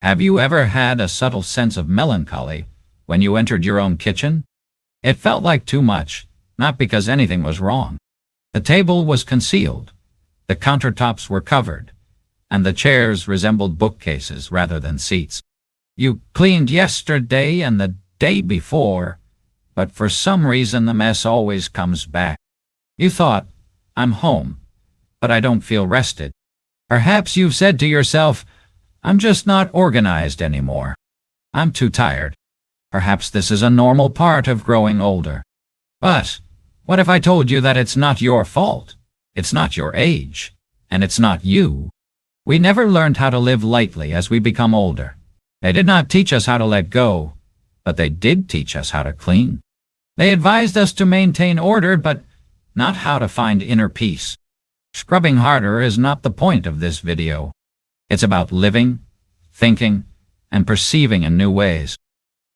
Have you ever had a subtle sense of melancholy when you entered your own kitchen? It felt like too much, not because anything was wrong. The table was concealed, the countertops were covered, and the chairs resembled bookcases rather than seats. You cleaned yesterday and the day before, but for some reason the mess always comes back. You thought, I'm home, but I don't feel rested. Perhaps you've said to yourself, I'm just not organized anymore. I'm too tired. Perhaps this is a normal part of growing older. But what if I told you that it's not your fault? It's not your age, and it's not you. We never learned how to live lightly as we become older. They did not teach us how to let go, but they did teach us how to clean. They advised us to maintain order, but not how to find inner peace. Scrubbing harder is not the point of this video. It's about living, thinking, and perceiving in new ways.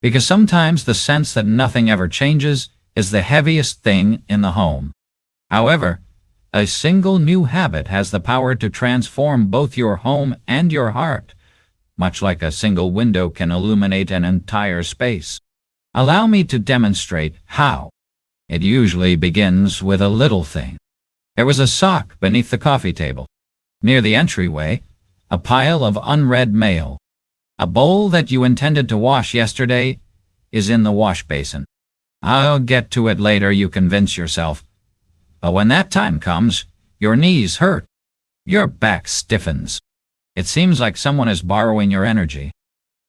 Because sometimes the sense that nothing ever changes is the heaviest thing in the home. However, a single new habit has the power to transform both your home and your heart, much like a single window can illuminate an entire space. Allow me to demonstrate how. It usually begins with a little thing. There was a sock beneath the coffee table. Near the entryway, a pile of unread mail. A bowl that you intended to wash yesterday is in the wash basin. I'll get to it later, you convince yourself. But when that time comes, your knees hurt. Your back stiffens. It seems like someone is borrowing your energy.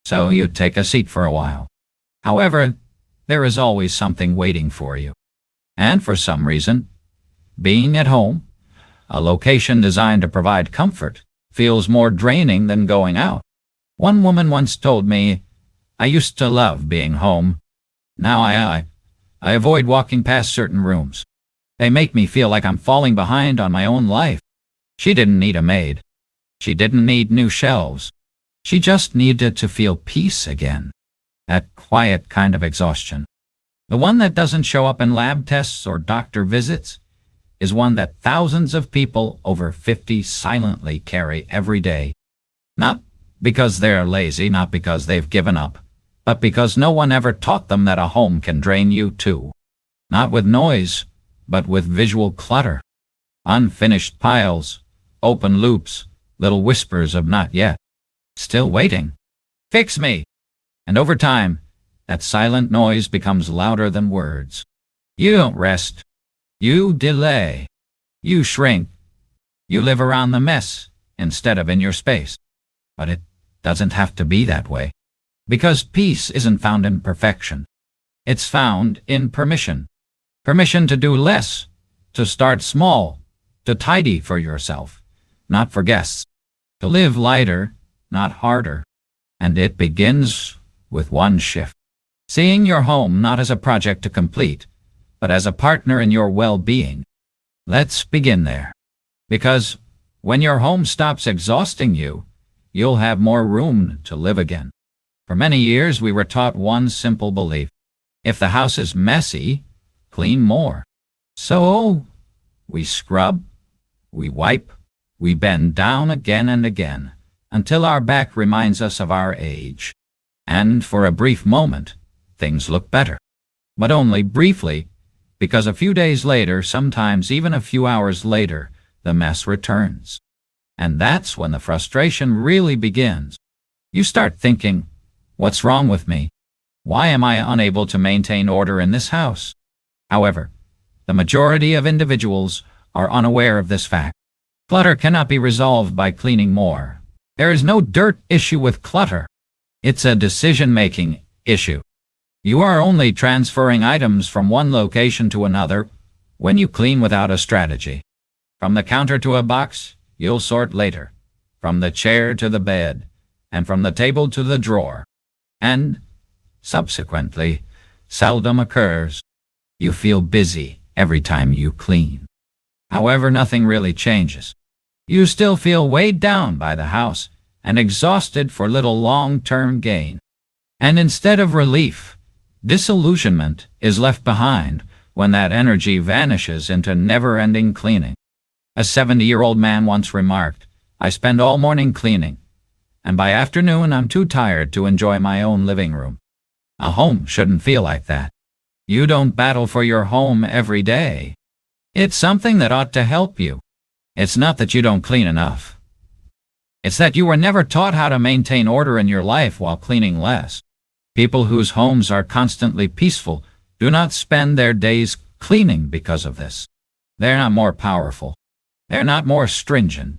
So you take a seat for a while. However, there is always something waiting for you. And for some reason, being at home, a location designed to provide comfort, feels more draining than going out. One woman once told me, I used to love being home. Now I avoid walking past certain rooms. They make me feel like I'm falling behind on my own life. She didn't need a maid. She didn't need new shelves. She just needed to feel peace again. That quiet kind of exhaustion. The one that doesn't show up in lab tests or doctor visits is one that thousands of people over 50 silently carry every day. Not because they're lazy, not because they've given up, but because no one ever taught them that a home can drain you too. Not with noise, but with visual clutter. Unfinished piles, open loops, little whispers of not yet. Still waiting. Fix me. And over time, that silent noise becomes louder than words. You don't rest. You delay. You shrink. You live around the mess instead of in your space. But it doesn't have to be that way. Because peace isn't found in perfection. It's found in permission. Permission to do less, to start small, to tidy for yourself, not for guests. To live lighter, not harder. And it begins with one shift. Seeing your home not as a project to complete, but as a partner in your well-being. Let's begin there. Because when your home stops exhausting you, you'll have more room to live again. For many years, we were taught one simple belief. If the house is messy, clean more. So we scrub, we wipe, we bend down again and again, until our back reminds us of our age. And for a brief moment, things look better. But only briefly, because a few days later, sometimes even a few hours later, the mess returns. And that's when the frustration really begins. You start thinking, what's wrong with me? Why am I unable to maintain order in this house? However, the majority of individuals are unaware of this fact. Clutter cannot be resolved by cleaning more. There is no dirt issue with clutter. It's a decision-making issue. You are only transferring items from one location to another when you clean without a strategy. From the counter to a box, you'll sort later. From the chair to the bed, and from the table to the drawer. And, subsequently, seldom occurs. You feel busy every time you clean. However, nothing really changes. You still feel weighed down by the house and exhausted for little long-term gain. And instead of relief, disillusionment is left behind when that energy vanishes into never-ending cleaning. A 70-year-old man once remarked, "I spend all morning cleaning, and by afternoon I'm too tired to enjoy my own living room. A home shouldn't feel like that. You don't battle for your home every day. It's something that ought to help you. It's not that you don't clean enough. It's that you were never taught how to maintain order in your life while cleaning less. People whose homes are constantly peaceful do not spend their days cleaning because of this. They're not more powerful. They're not more stringent.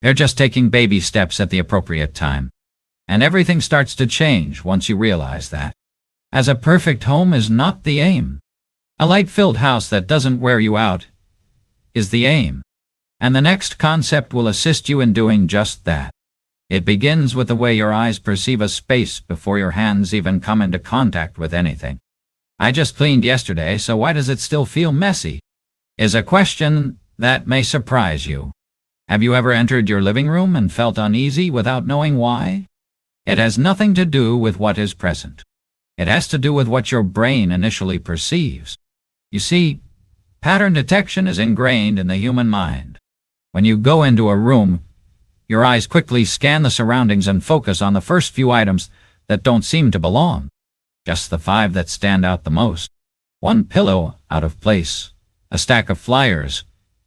They're just taking baby steps at the appropriate time. And everything starts to change once you realize that. As a perfect home is not the aim. A light-filled house that doesn't wear you out is the aim. And the next concept will assist you in doing just that. It begins with the way your eyes perceive a space before your hands even come into contact with anything. I just cleaned yesterday, so why does it still feel messy? Is a question that may surprise you. Have you ever entered your living room and felt uneasy without knowing why? It has nothing to do with what is present. It has to do with what your brain initially perceives. You see, pattern detection is ingrained in the human mind. When you go into a room, your eyes quickly scan the surroundings and focus on the first few items that don't seem to belong. Just the 5 that stand out the most. One pillow out of place, a stack of flyers,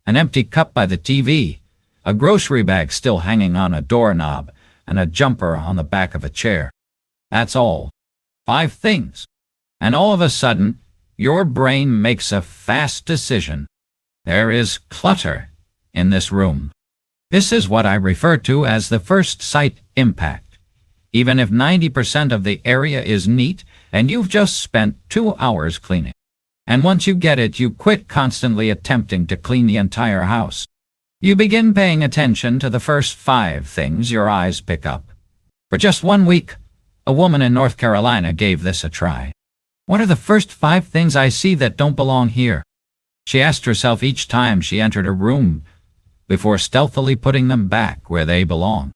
an empty cup by the TV, a grocery bag still hanging on a doorknob, and a jumper on the back of a chair. That's all. 5 things. And all of a sudden, your brain makes a fast decision. There is clutter in this room. This is what I refer to as the first sight impact. Even if 90% of the area is neat and you've just spent 2 hours cleaning. And once you get it, you quit constantly attempting to clean the entire house. You begin paying attention to the first 5 things your eyes pick up. For just 1 week, a woman in North Carolina gave this a try. What are the first 5 things I see that don't belong here? She asked herself each time she entered a room before stealthily putting them back where they belong.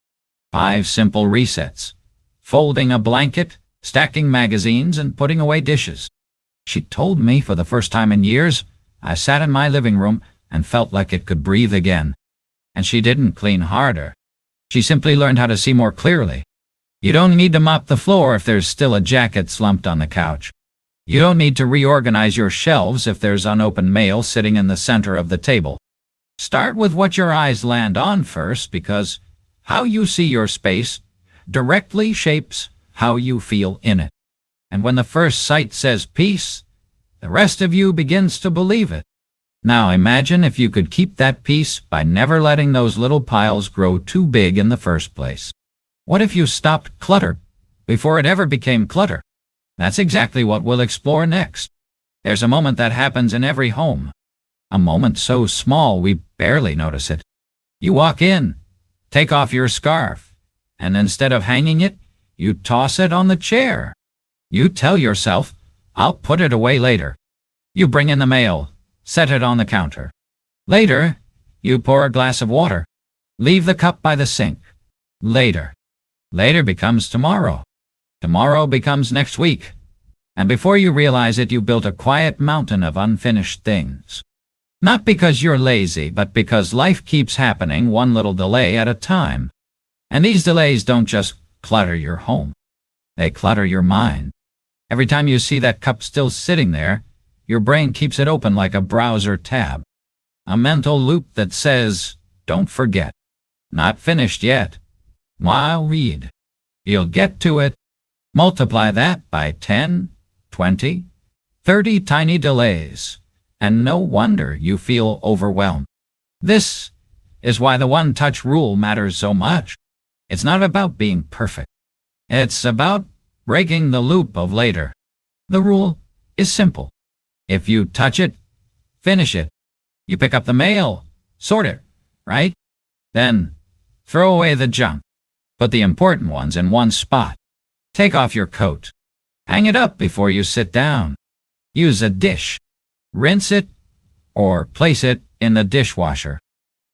5 simple resets. Folding a blanket, stacking magazines, and putting away dishes. She told me for the first time in years, I sat in my living room and felt like it could breathe again. And she didn't clean harder. She simply learned how to see more clearly. You don't need to mop the floor if there's still a jacket slumped on the couch. You don't need to reorganize your shelves if there's unopened mail sitting in the center of the table. Start with what your eyes land on first, because how you see your space directly shapes how you feel in it. And when the first sight says peace, the rest of you begins to believe it. Now imagine if you could keep that peace by never letting those little piles grow too big in the first place. What if you stopped clutter before it ever became clutter? That's exactly what we'll explore next. There's a moment that happens in every home. A moment so small we barely notice it. You walk in, take off your scarf, and instead of hanging it, you toss it on the chair. You tell yourself, I'll put it away later. You bring in the mail, set it on the counter. Later, you pour a glass of water. Leave the cup by the sink. Later. Later becomes tomorrow. Tomorrow becomes next week. And before you realize it, you built a quiet mountain of unfinished things. Not because you're lazy, but because life keeps happening one little delay at a time. And these delays don't just clutter your home. They clutter your mind. Every time you see that cup still sitting there, your brain keeps it open like a browser tab. A mental loop that says, don't forget. Not finished yet. I'll read. You'll get to it. Multiply that by 10, 20, 30 tiny delays, and no wonder you feel overwhelmed. This is why the one-touch rule matters so much. It's not about being perfect. It's about breaking the loop of later. The rule is simple. If you touch it, finish it. You pick up the mail, sort it, right? Then throw away the junk. Put the important ones in one spot. Take off your coat. Hang it up before you sit down. Use a dish. Rinse it or place it in the dishwasher.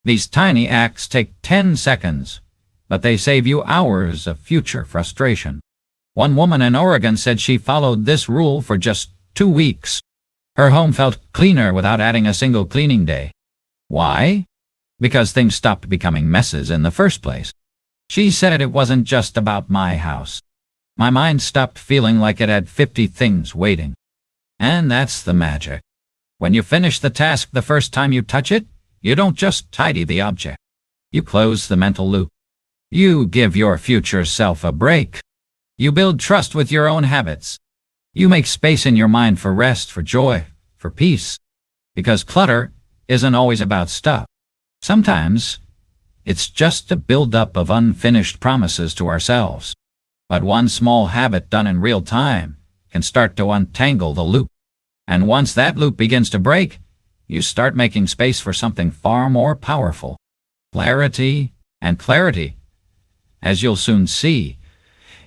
These tiny acts take 10 seconds, but they save you hours of future frustration. One woman in Oregon said she followed this rule for just 2 weeks. Her home felt cleaner without adding a single cleaning day. Why? Because things stopped becoming messes in the first place. She said it wasn't just about my house. My mind stopped feeling like it had 50 things waiting. And that's the magic. When you finish the task the first time you touch it, you don't just tidy the object. You close the mental loop. You give your future self a break. You build trust with your own habits. You make space in your mind for rest, for joy, for peace. Because clutter isn't always about stuff. Sometimes it's just a buildup of unfinished promises to ourselves. But one small habit done in real time can start to untangle the loop. And once that loop begins to break, you start making space for something far more powerful. Clarity, and clarity, as you'll soon see,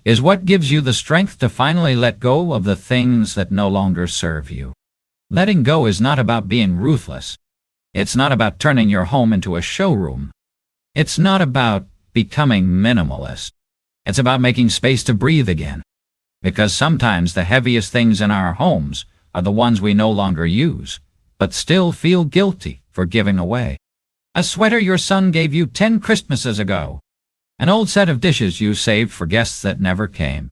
is what gives you the strength to finally let go of the things that no longer serve you. Letting go is not about being ruthless. It's not about turning your home into a showroom. It's not about becoming minimalist. It's about making space to breathe again. Because sometimes the heaviest things in our homes are the ones we no longer use, but still feel guilty for giving away. A sweater your son gave you 10 Christmases ago. An old set of dishes you saved for guests that never came.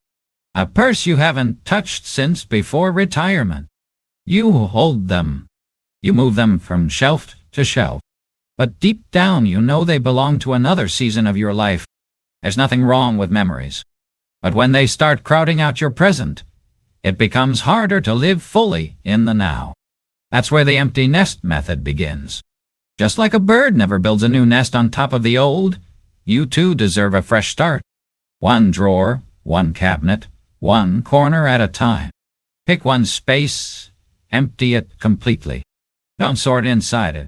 A purse you haven't touched since before retirement. You hold them. You move them from shelf to shelf. But deep down you know they belong to another season of your life. There's nothing wrong with memories. But when they start crowding out your present, it becomes harder to live fully in the now. That's where the empty nest method begins. Just like a bird never builds a new nest on top of the old, you too deserve a fresh start. One drawer, one cabinet, one corner at a time. Pick one space, empty it completely. Don't sort inside it.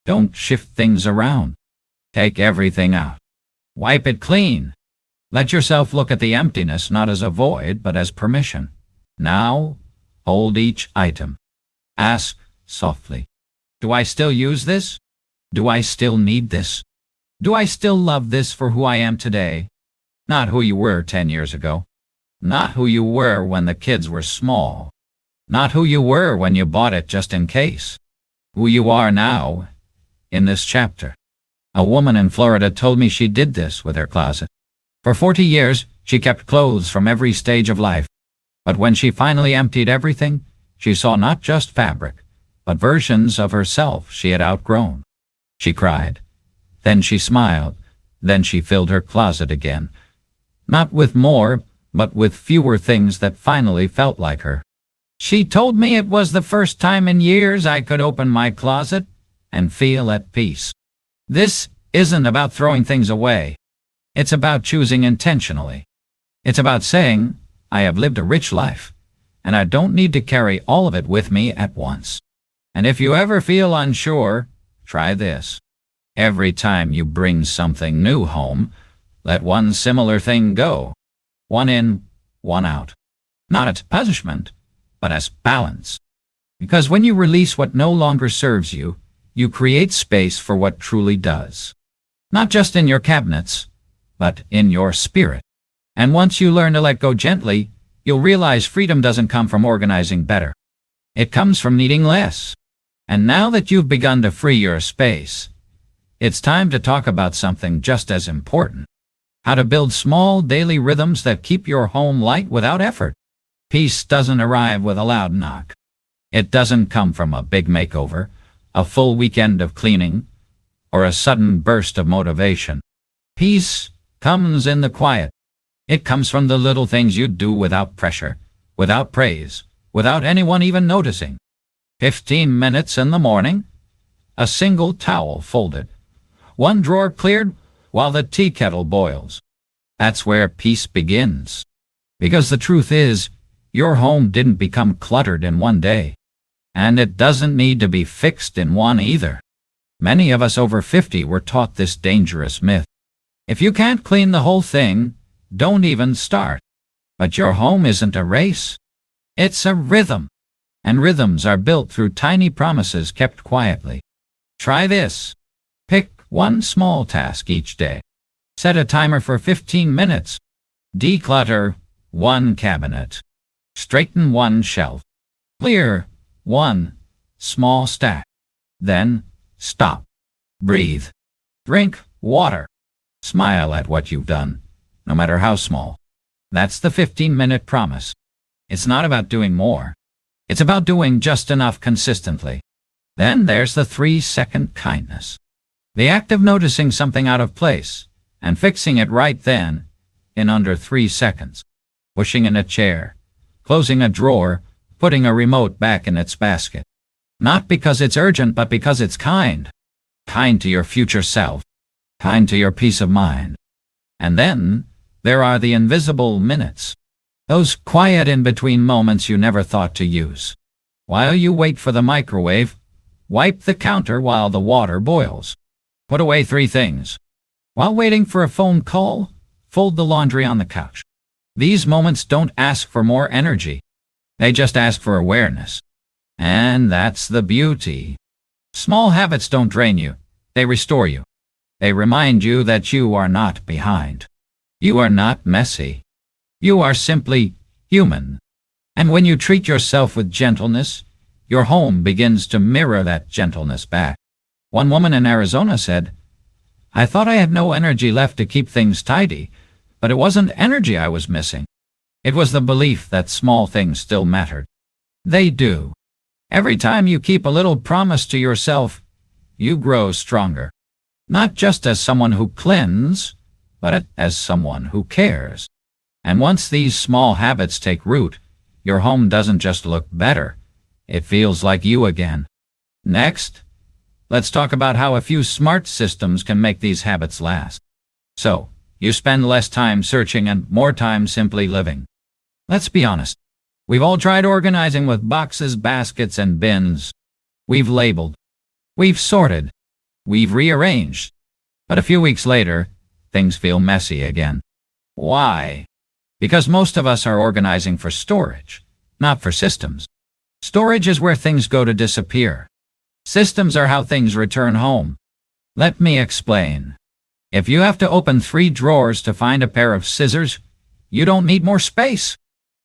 Don't shift things around. Take everything out. Wipe it clean. Let yourself look at the emptiness not as a void, but as permission. Now, hold each item. Ask softly, do I still use this? Do I still need this? Do I still love this for who I am today? Not who you were 10 years ago. Not who you were when the kids were small. Not who you were when you bought it just in case. Who you are now, in this chapter. A woman in Florida told me she did this with her closet. For 40 years, she kept clothes from every stage of life. But when she finally emptied everything, she saw not just fabric, but versions of herself she had outgrown. She cried. Then she smiled. Then she filled her closet again. Not with more, but with fewer things that finally felt like her. She told me it was the first time in years I could open my closet and feel at peace. This isn't about throwing things away. It's about choosing intentionally. It's about saying, I have lived a rich life, and I don't need to carry all of it with me at once. And if you ever feel unsure, try this. Every time you bring something new home, let one similar thing go. One in, one out. Not as punishment, but as balance. Because when you release what no longer serves you, you create space for what truly does. Not just in your cabinets, but in your spirit. And once you learn to let go gently, you'll realize freedom doesn't come from organizing better. It comes from needing less. And now that you've begun to free your space, it's time to talk about something just as important. How to build small daily rhythms that keep your home light without effort. Peace doesn't arrive with a loud knock. It doesn't come from a big makeover, a full weekend of cleaning, or a sudden burst of motivation. Peace comes in the quiet. It comes from the little things you do without pressure, without praise, without anyone even noticing. 15 minutes in the morning, a single towel folded, one drawer cleared while the tea kettle boils. That's where peace begins. Because the truth is, your home didn't become cluttered in one day. And it doesn't need to be fixed in one either. Many of us over 50 were taught this dangerous myth. If you can't clean the whole thing, don't even start. But your home isn't a race. It's a rhythm. And rhythms are built through tiny promises kept quietly. Try this. Pick one small task each day. Set a timer for 15 minutes. Declutter one cabinet. Straighten one shelf. Clear one small stack. Then stop. Breathe. Drink water. Smile at what you've done, no matter how small. That's the 15-minute promise. It's not about doing more. It's about doing just enough consistently. Then there's the 3-second kindness. The act of noticing something out of place and fixing it right then in under 3 seconds. Pushing in a chair, closing a drawer, putting a remote back in its basket. Not because it's urgent, but because it's kind. Kind to your future self. Kind to your peace of mind. And then there are the invisible minutes. Those quiet in-between moments you never thought to use. While you wait for the microwave, wipe the counter while the water boils. Put away 3 things. While waiting for a phone call, fold the laundry on the couch. These moments don't ask for more energy. They just ask for awareness. And that's the beauty. Small habits don't drain you. They restore you. They remind you that you are not behind. You are not messy. You are simply human. And when you treat yourself with gentleness, your home begins to mirror that gentleness back. One woman in Arizona said, "I thought I had no energy left to keep things tidy, but it wasn't energy I was missing. It was the belief that small things still mattered. They do. Every time you keep a little promise to yourself, you grow stronger. Not just as someone who cleans, but as someone who cares. And once these small habits take root, your home doesn't just look better, it feels like you again." Next, let's talk about how a few smart systems can make these habits last. So, you spend less time searching and more time simply living. Let's be honest. We've all tried organizing with boxes, baskets, and bins. We've labeled. We've sorted. We've rearranged. But a few weeks later, things feel messy again. Why? Because most of us are organizing for storage, not for systems. Storage is where things go to disappear. Systems are how things return home. Let me explain. If you have to open 3 drawers to find a pair of scissors, you don't need more space.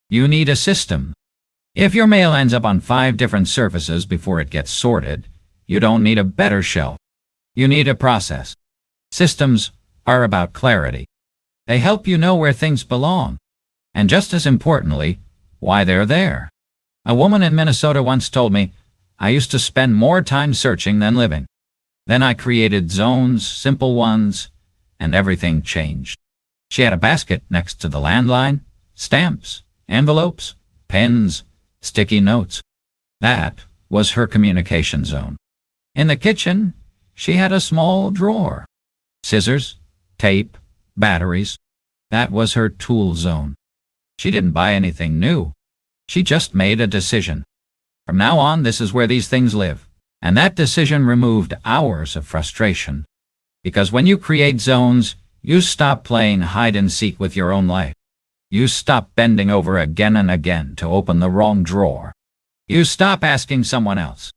You need a system. If your mail ends up on 5 different surfaces before it gets sorted, you don't need a better shelf. You need a process. Systems are about clarity. They help you know where things belong. And just as importantly, why they're there. A woman in Minnesota once told me, "I used to spend more time searching than living. Then I created zones, simple ones, and everything changed." She had a basket next to the landline, stamps, envelopes, pens, sticky notes. That was her communication zone. In the kitchen, she had a small drawer. Scissors, tape, batteries. That was her tool zone. She didn't buy anything new. She just made a decision. From now on, this is where these things live. And that decision removed hours of frustration. Because when you create zones, you stop playing hide and seek with your own life. You stop bending over again and again to open the wrong drawer. You stop asking someone else,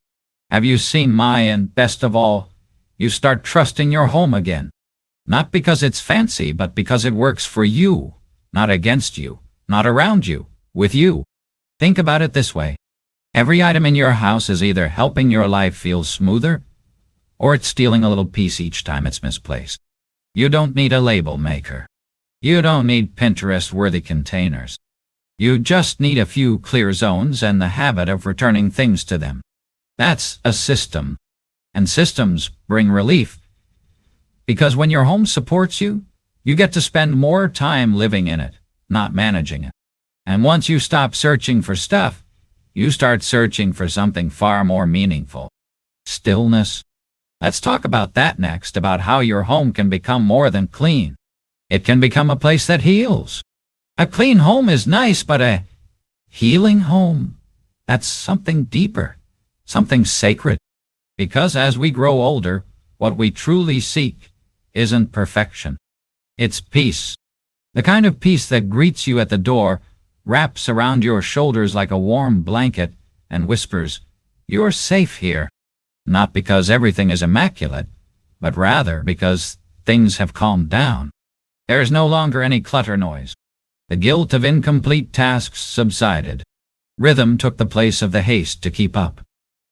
"Have you seen my?" And best of all, you start trusting your home again. Not because it's fancy, but because it works for you, not against you, not around you, with you. Think about it this way. Every item in your house is either helping your life feel smoother, or it's stealing a little piece each time it's misplaced. You don't need a label maker. You don't need Pinterest-worthy containers. You just need a few clear zones and the habit of returning things to them. That's a system. And systems bring relief. Because when your home supports you, you get to spend more time living in it, not managing it. And once you stop searching for stuff, you start searching for something far more meaningful. Stillness. Let's talk about that next, about how your home can become more than clean. It can become a place that heals. A clean home is nice, but a healing home, that's something deeper, something sacred. Because as we grow older, what we truly seek isn't perfection. It's peace. The kind of peace that greets you at the door, wraps around your shoulders like a warm blanket, and whispers, "You're safe here." Not because everything is immaculate, but rather because things have calmed down. There is no longer any clutter noise. The guilt of incomplete tasks subsided. Rhythm took the place of the haste to keep up.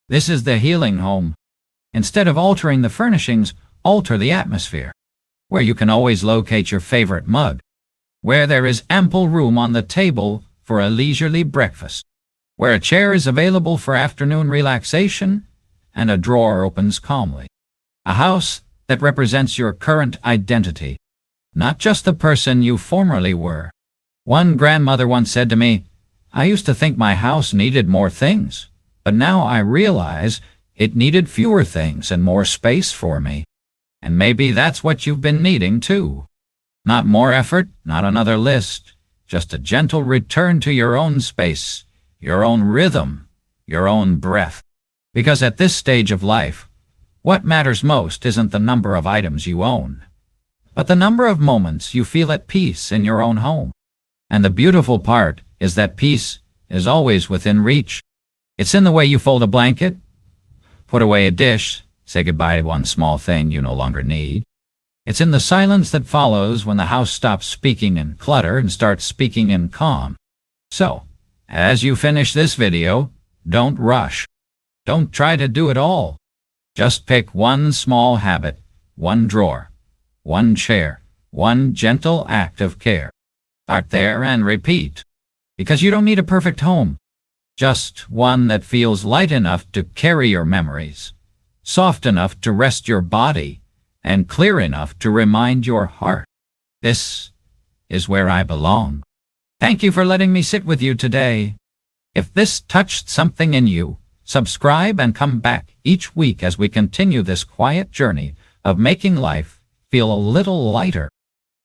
This is the healing home. Instead of altering the furnishings, alter the atmosphere. where you can always locate your favorite mug, where there is ample room on the table for a leisurely breakfast, where a chair is available for afternoon relaxation and a drawer opens calmly. A house that represents your current identity, not just the person you formerly were. One grandmother once said to me, "I used to think my house needed more things, but now I realize it needed fewer things and more space for me." And maybe that's what you've been needing too. Not more effort, not another list, just a gentle return to your own space, your own rhythm, your own breath. Because at this stage of life, what matters most isn't the number of items you own, but the number of moments you feel at peace in your own home. And the beautiful part is that peace is always within reach. It's in the way you fold a blanket, put away a dish, say goodbye to one small thing you no longer need. It's in the silence that follows when the house stops speaking in clutter and starts speaking in calm. So, as you finish this video, don't rush. Don't try to do it all. Just pick one small habit, one drawer, one chair, one gentle act of care. Start there and repeat. Because you don't need a perfect home. Just one that feels light enough to carry your memories, soft enough to rest your body, and clear enough to remind your heart. This is where I belong. Thank you for letting me sit with you today. If this touched something in you, subscribe and come back each week as we continue this quiet journey of making life feel a little lighter.